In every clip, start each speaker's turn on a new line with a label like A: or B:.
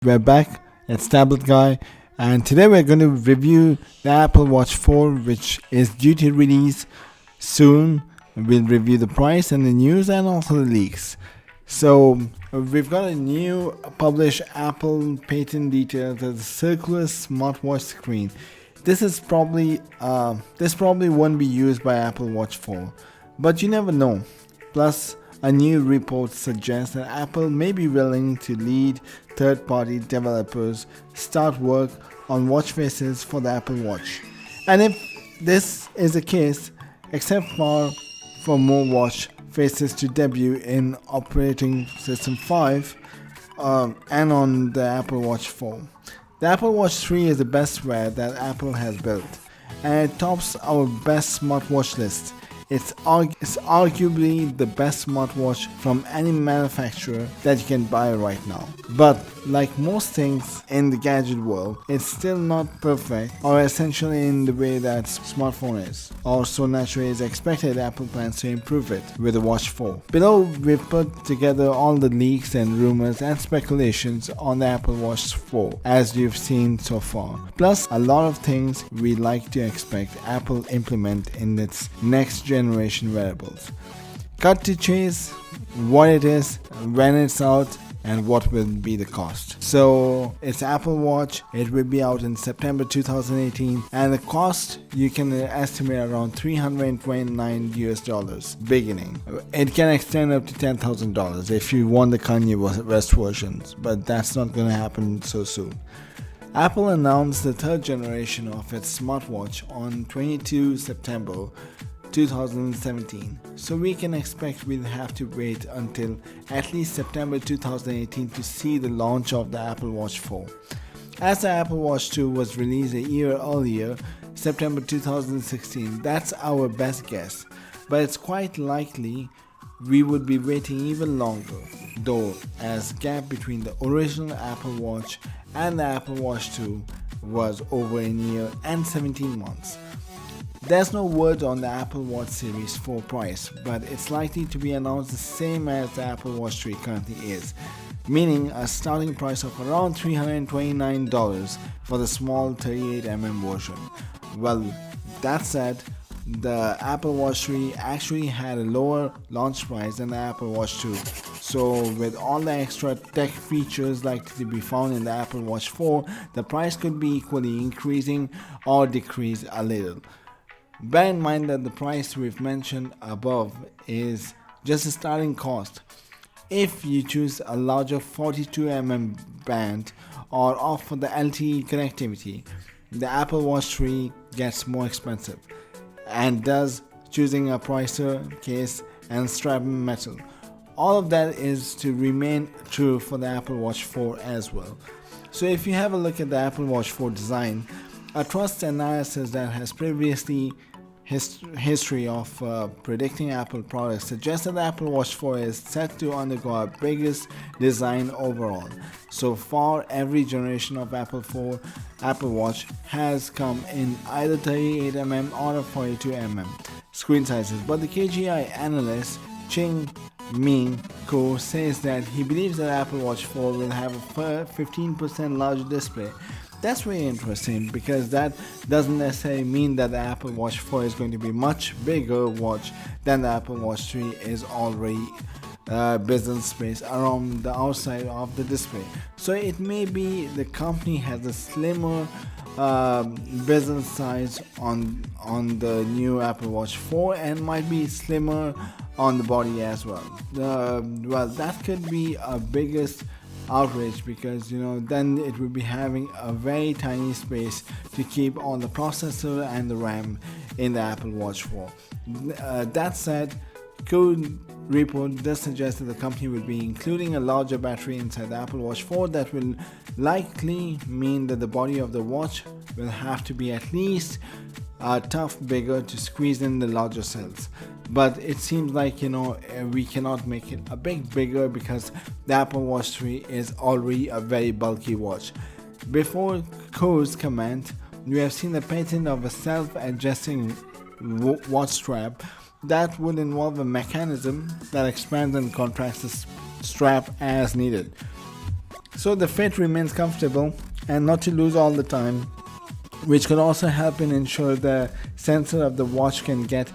A: We're back. It's Tablet Guy, and today we're going to review the Apple Watch 4, which is due to release soon. We'll review the price and the news and also the leaks. So we've got a new published Apple patent details of the circular smartwatch screen. This probably won't be used by Apple Watch 4, but you never know. Plus, a new report suggests that Apple may be willing to lead third-party developers start work on watch faces for the Apple Watch. And if this is the case, except for more watch faces to debut in operating system 5 and on the Apple Watch 4. The Apple Watch 3 is the best wear that Apple has built, and it tops our best smartwatch list. It's arguably the best smartwatch from any manufacturer that you can buy right now. But like most things in the gadget world, it's still not perfect or essentially in the way that smartphone is, or so naturally is expected. Apple plans to improve it with the Watch 4. Below, we've put together all the leaks and rumors and speculations on the Apple Watch 4 as you've seen so far. Plus, a lot of things we like to expect Apple implement in its next generation wearables. Cut to chase, what it is, when it's out, and what will be the cost. So it's Apple Watch. It will be out in September 2018, and the cost you can estimate around $329 beginning. It can extend up to $10,000 if you want the Kanye West versions, but that's not going to happen so soon. Apple announced the third generation of its smartwatch on 22 September 2017, so we can expect we'll have to wait until at least September 2018 to see the launch of the Apple Watch 4. As the Apple Watch 2 was released a year earlier, September 2016, that's our best guess, but it's quite likely we would be waiting even longer, though, as gap between the original Apple Watch and the Apple Watch 2 was over a year and 17 months. There's no word on the Apple Watch Series 4 price, but it's likely to be announced the same as the Apple Watch 3 currently is, meaning a starting price of around $329 for the small 38mm version. Well, that said, the Apple Watch 3 actually had a lower launch price than the Apple Watch 2. So with all the extra tech features likely to be found in the Apple Watch 4, the price could be equally increasing or decrease a little. Bear in mind that the price we've mentioned above is just a starting cost. If you choose a larger 42mm band or opt for the LTE connectivity, the Apple Watch 3 gets more expensive, and thus choosing a pricer, case and strap metal. All of that is to remain true for the Apple Watch 4 as well. So if you have a look at the Apple Watch 4 design, a trust analysis that has previously history of predicting Apple products suggests that the Apple Watch 4 is set to undergo our biggest design overhaul. So far, every generation of Apple Watch has come in either 38mm or 42mm screen sizes, but the KGI analyst Ching Ming Ko says that he believes that Apple Watch 4 will have a 15% larger display. That's very interesting because that doesn't necessarily mean that the Apple Watch 4 is going to be much bigger watch than the Apple Watch 3 is already business space around the outside of the display. So it may be the company has a slimmer business size on the new Apple Watch 4 and might be slimmer on the body as well. Well, that could be a biggest outrage because then it will be having a very tiny space to keep all the processor and the RAM in the Apple Watch 4. That said, Code report does suggest that the company will be including a larger battery inside the Apple Watch 4. That will likely mean that the body of the watch will have to be at least a tough bigger to squeeze in the larger cells. But it seems like we cannot make it a bit bigger because the Apple Watch 3 is already a very bulky watch. Before Co's comment, we have seen the patent of a self-adjusting watch strap that would involve a mechanism that expands and contracts the strap as needed. so the fit remains comfortable and not to lose all the time, which could also help in ensure the sensor of the watch can get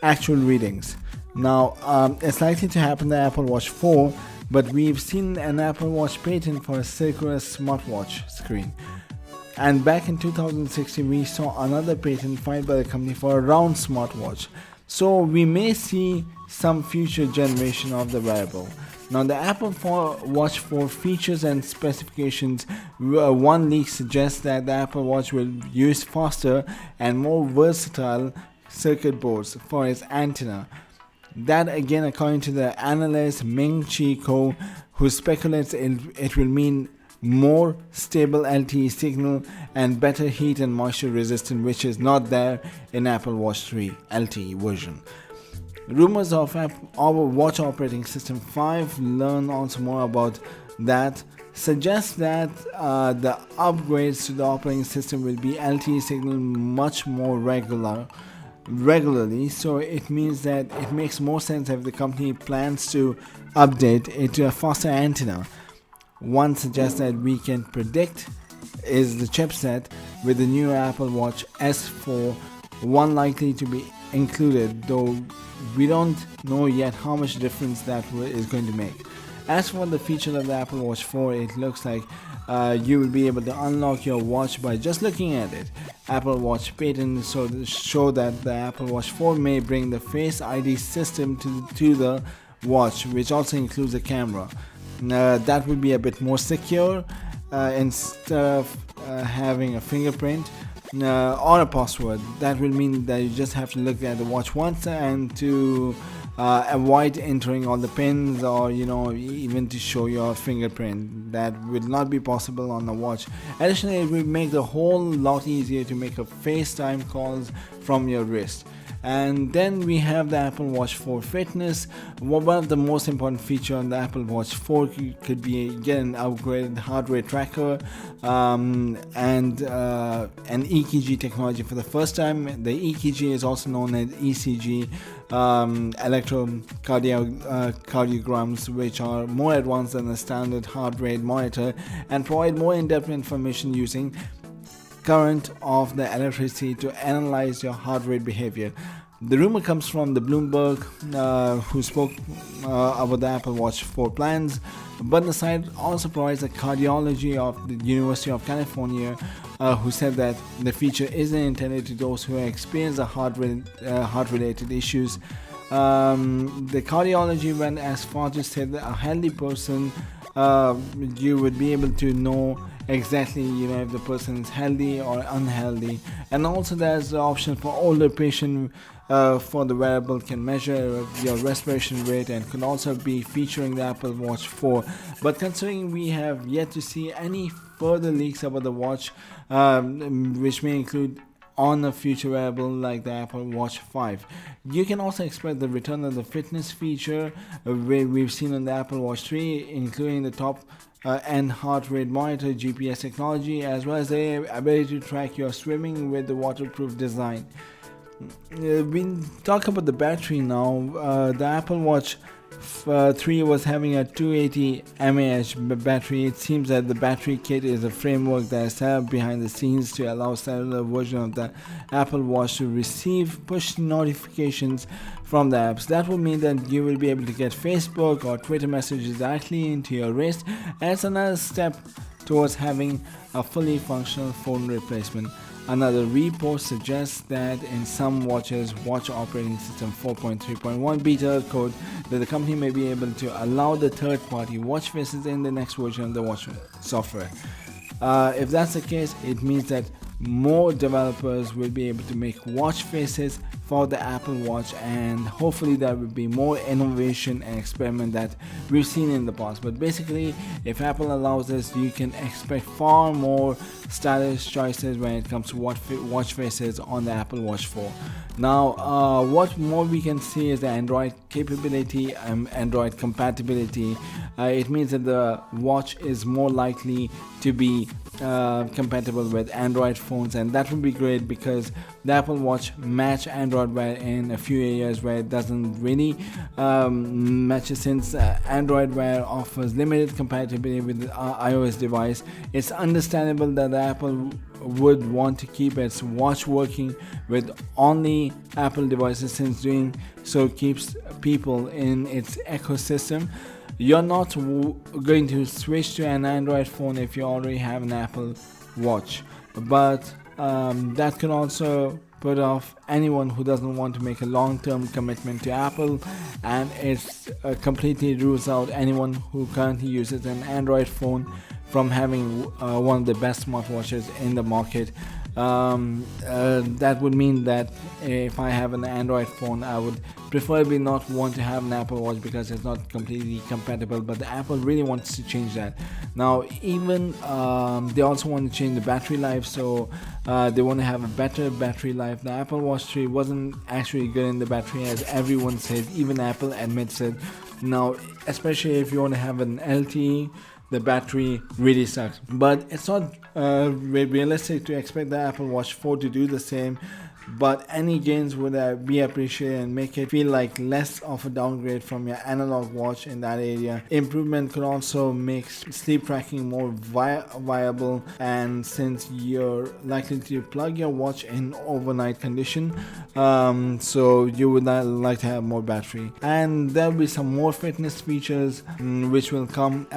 A: actual readings. Now, it's likely to happen in the Apple Watch 4, but we've seen an Apple Watch patent for a circular smartwatch screen. And back in 2016, we saw another patent filed by the company for a round smartwatch. So we may see some future generation of the wearable. Now, the Apple Watch 4 features and specifications, one leak suggests that the Apple Watch will use faster and more versatile circuit boards for its antenna. That again, according to the analyst Ming-Chi Kuo, who speculates it will mean more stable LTE signal and better heat and moisture resistance, which is not there in Apple Watch 3 LTE version. Rumors of our watch operating system 5, learn also more about that, suggest that the upgrades to the operating system will be LTE signal much more regularly, so it means that it makes more sense if the company plans to update it to a faster antenna. One suggests that we can predict is the chipset with the new Apple Watch S4, one likely to be included, though we don't know yet how much difference that is going to make. As for the feature of the Apple Watch 4, it looks like you will be able to unlock your watch by just looking at it. Apple Watch patents show that the Apple Watch 4 may bring the Face ID system to the watch, which also includes a camera. That would be a bit more secure instead of having a fingerprint or a password. That will mean that you just have to look at the watch once and to avoid entering all the pins or even to show your fingerprint. That will not be possible on the watch. Additionally, it will make the whole lot easier to make a FaceTime calls from your wrist. And then we have the Apple Watch 4 Fitness. One of the most important features on the Apple Watch 4 could be an upgraded heart rate tracker and an EKG technology for the first time. The EKG is also known as ECG, electrocardiograms, which are more advanced than the standard heart rate monitor and provide more in-depth information using current of the electricity to analyze your heart rate behavior. The rumor comes from the Bloomberg, who spoke about the Apple Watch 4 plans, but the site also provides a cardiology of the University of California, who said that the feature isn't intended to those who experience the heart-related issues. The cardiology went as far to say that a healthy person, you would be able to know exactly if the person is healthy or unhealthy. And also there's the option for older patient for the wearable can measure your respiration rate and could also be featuring the Apple Watch 4. But considering we have yet to see any further leaks about the watch, which may include on a future wearable like the Apple Watch 5. You can also expect the return of the fitness feature we've seen on the Apple Watch 3, including the top and heart rate monitor, GPS technology, as well as the ability to track your swimming with the waterproof design. We talk about the battery now. The Apple Watch 3 was having a 280 mAh battery. It seems that the battery kit is a framework that is set up behind the scenes to allow cellular version of the Apple Watch to receive push notifications from the apps. That will mean that you will be able to get Facebook or Twitter messages directly into your wrist, and it's another step towards having a fully functional phone replacement. Another report suggests that in some watches, watch operating system 4.3.1 beta code, that the company may be able to allow the third-party watch faces in the next version of the watch software. If that's the case, it means that more developers will be able to make watch faces for the Apple Watch, and hopefully there will be more innovation and experiment that we've seen in the past. But basically, if Apple allows this, you can expect far more stylish choices when it comes to watch faces on the Apple Watch 4. Now, what more we can see is the Android capability and Android compatibility. It means that the watch is more likely to be compatible with Android phones, and that would be great because the Apple Watch match Android Android Wear in a few areas where it doesn't really match, since Android Wear offers limited compatibility with the iOS device. It's understandable that Apple would want to keep its watch working with only Apple devices, since doing so keeps people in its ecosystem. You're not going to switch to an Android phone if you already have an Apple Watch, but that could also put off anyone who doesn't want to make a long-term commitment to Apple, and it completely rules out anyone who currently uses an Android phone from having one of the best smartwatches in the market. That would mean that if I have an Android phone, I would preferably not want to have an Apple Watch because it's not completely compatible, but the Apple really wants to change that. Now even they also want to change the battery life, so they want to have a better battery life. The Apple Watch 3 wasn't actually good in the battery, as everyone says, even Apple admits it. Now especially if you want to have an LTE, the battery really sucks. But it's not realistic to expect the Apple Watch 4 to do the same, but any gains would be appreciated and make it feel like less of a downgrade from your analog watch in that area. Improvement could also make sleep tracking more viable, and since you're likely to plug your watch in overnight condition, so you would like to have more battery. And there'll be some more fitness features which will come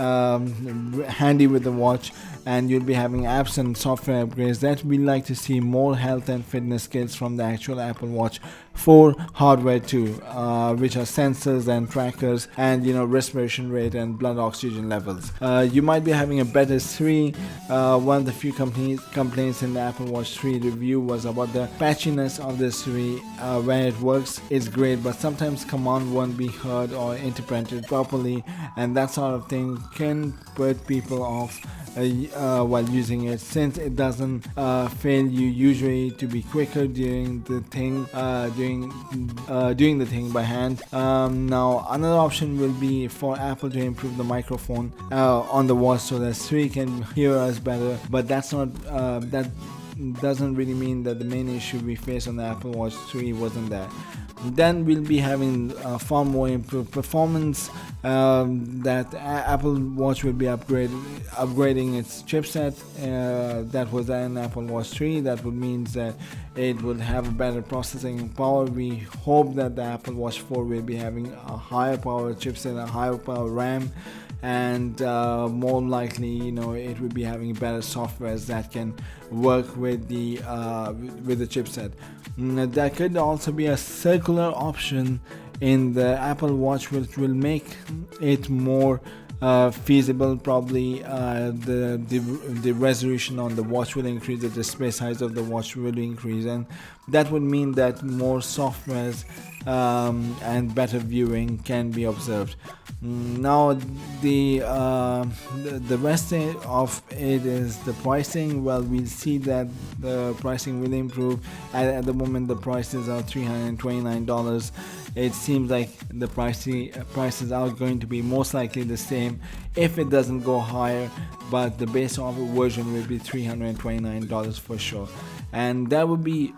A: handy with the watch, and you'll be having apps and software upgrades that we like to see more health and fitness kits from the actual Apple Watch 4 hardware too, which are sensors and trackers, and respiration rate and blood oxygen levels. You might be having a better 3. One of the few complaints in the Apple Watch 3 review was about the patchiness of this 3. When it works, it's great, but sometimes command won't be heard or interpreted properly, and that sort of thing can put people off while using it, since it doesn't fail you usually to be quicker during the thing doing the thing by hand. Now another option will be for Apple to improve the microphone on the watch so that Siri can hear us better, but that's not that doesn't really mean that the main issue we face on the Apple Watch 3 wasn't that. Then we'll be having far more improved performance, that Apple Watch will be upgrading its chipset that was in Apple Watch 3. That would mean that it will have a better processing power. We hope that the Apple Watch 4 will be having a higher power chipset, a higher power RAM, and more likely it will be having better softwares that can work with the chipset. There could also be a circular option in the Apple Watch which will make it more feasible. Probably the resolution on the watch will increase, the display size of the watch will increase, and that would mean that more softwares and better viewing can be observed. Now the rest of it is the pricing. Well, we'll see that the pricing will improve. At the moment the prices are $329. It seems like the prices are going to be most likely the same if it doesn't go higher, but the base offer version will be $329 for sure, and that would be